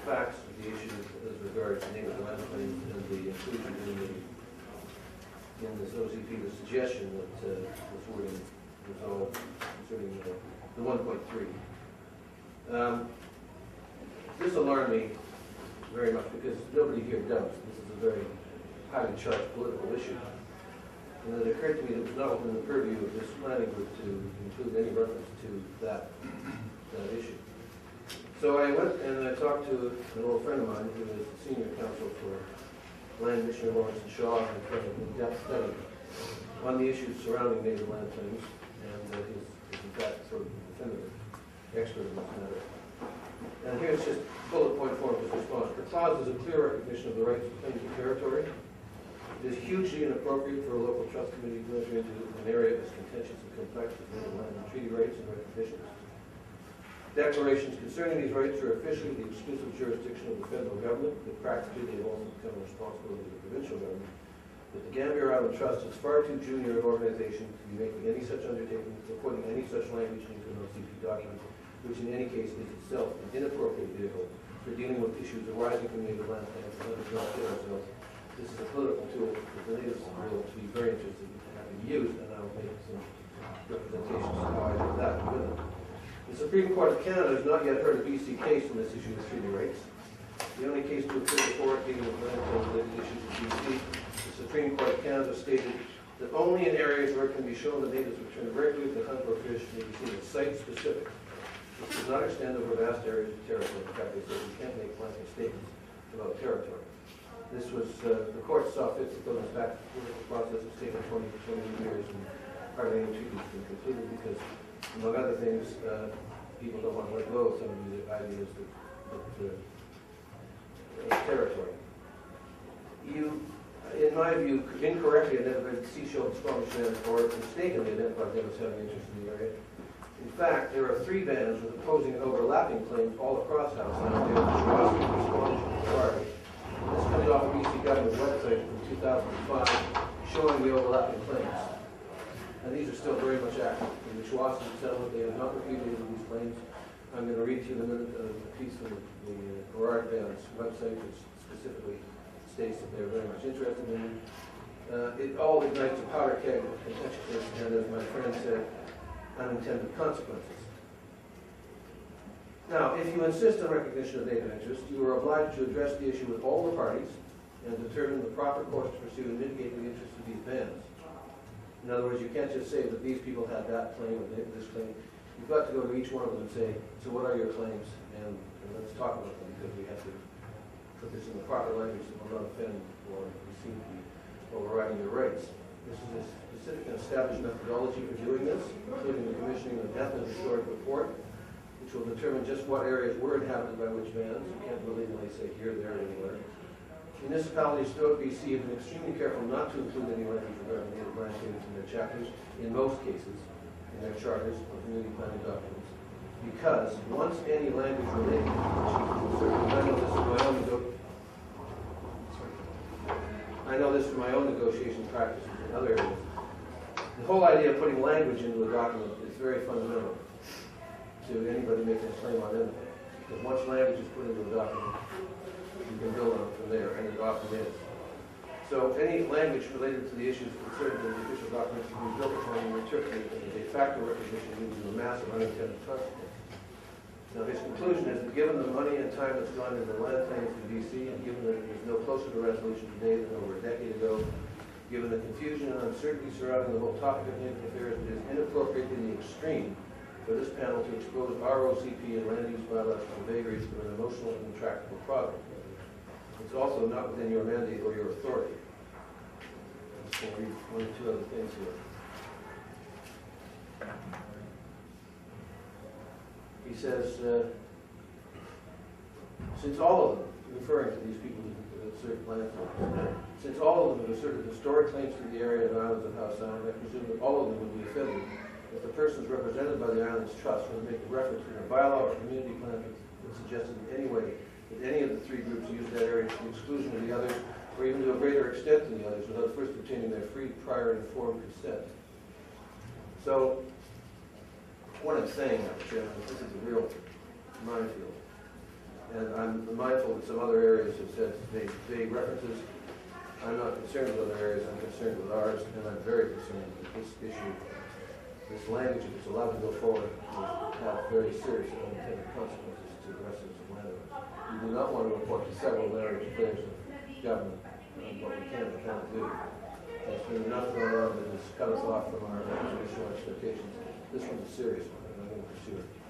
facts of the issue as regards to native land claims and the inclusion in this OCP, the suggestion that this wording was all concerning the 1.3. This alarmed me very much because nobody here does. This is a very highly charged political issue. And it occurred to me that it was not within the purview of this planning group to include any reference to that issue. So I went and I talked to an old friend of mine who is the senior counsel for Land Commissioner Lawrence and Shaw, and for an in-depth study on the issues surrounding native land claims, and he's in fact sort of definitive expert in this matter. And here's just bullet point form of his response. The clause is a clear recognition of the rights of claims to territory. It is hugely inappropriate for a local trust committee to enter into an area as contentious and complex as native land and treaty rights and recognitions. Declarations concerning these rights are officially the exclusive jurisdiction of the federal government, but practically they have also become a responsibility of the provincial government. But the Gambier Island Trust is far too junior an organization to be making any such undertaking or putting any such language into an OCP document, which in any case is itself an inappropriate vehicle for dealing with issues arising from native land claims and let us not kid ourselves. This is a political tool that the natives will be very interested in having used, and I'll make some representations of how I did that with them. The Supreme Court of Canada has not yet heard a BC case on this issue of treaty rights. The only case to appear before it dealing with land claims issues of BC, the Supreme Court of Canada stated that only in areas where it can be shown that natives return regularly to hunt or fish may be seen as site-specific. This does not extend over vast areas of territory. In fact, they said you can't make blanket statements about territory. This was, the court saw fit to go back to the process of taking 20 years and hardly any treaties been concluded because, among other things, people don't want to let go of some of these ideas that territory. You, in my view, incorrectly identified Seashell and Squamish or mistakenly identified them as having interest in the area. In fact, there are 3 bands with opposing and overlapping claims all across House Island. There is Squamish and Squamish and Florida. This comes off the BC government website from 2005 showing the overlapping claims. And these are still very much active. In the Schwasson settlement, they have not repeated these claims. I'm going to read to you in a minute a piece from the Gerard Band's website, which specifically states that they're very much interested in it. It all ignites a powder keg of contentiousness and, as my friend said, unintended consequences. Now, if you insist on recognition of native interest, you are obliged to address the issue with all the parties and determine the proper course to pursue in mitigating the interests of these bands. In other words, you can't just say that these people had that claim or this claim. You've got to go to each one of them and say, so what are your claims? And let's talk about them because we have to put this in the proper language that will not offend or seem to be overriding your rights. This is a specific and established methodology for doing this, including the commissioning of an ethnic historic report, which will determine just what areas were inhabited by which bands. You can't really say here, there, anywhere. Municipalities throughout BC have been extremely careful not to include any language regarding native land claims in their chapters, in most cases, in their charters or community planning documents, because once any language relating to the chief is inserted, I know this from my own negotiation practices in other areas. The whole idea of putting language into a document is very fundamental to anybody making a claim on anything. Because once language is put into a document, you can build on it from there, and it often is. So any language related to the issues concerned in the official documents can be built upon and interpreted as a de facto recognition leading to a massive unintended consequence. Now his conclusion is that given the money and time that's gone into land claims in BC, and given that there's no closer to resolution today than over a decade ago, given the confusion and uncertainty surrounding the whole topic of native affairs, it is inappropriate in the extreme for this panel to expose our OCP and land use bylaws to the vagaries of an emotional and intractable product. It's also not within your mandate or your authority. I'm just going to read 1 or 2 other things here. He says, since all of them, referring to these people who assert land claims, since all of them have asserted historic claims to the area and islands of House Island, I presume that all of them would be offended if the persons represented by the island's trust were to make a reference in a bylaw or community plan that suggested in any way that any of the 3 groups use that area to the exclusion of the others, or even to a greater extent than the others, without first obtaining their free, prior, and informed consent. So, what I'm saying, Mr. Chairman, this is a real minefield. And I'm mindful that some other areas have said vague references. I'm not concerned with other areas, I'm concerned with ours, and I'm very concerned that this issue, this language, if it's allowed to go forward, will have very serious and unintended consequences to the residents of landowners. We do not want to report to several areas of government what we can and cannot do. There's been enough going on that has cut us off from our original expectations. This one's a serious one, and I'm going to pursue it.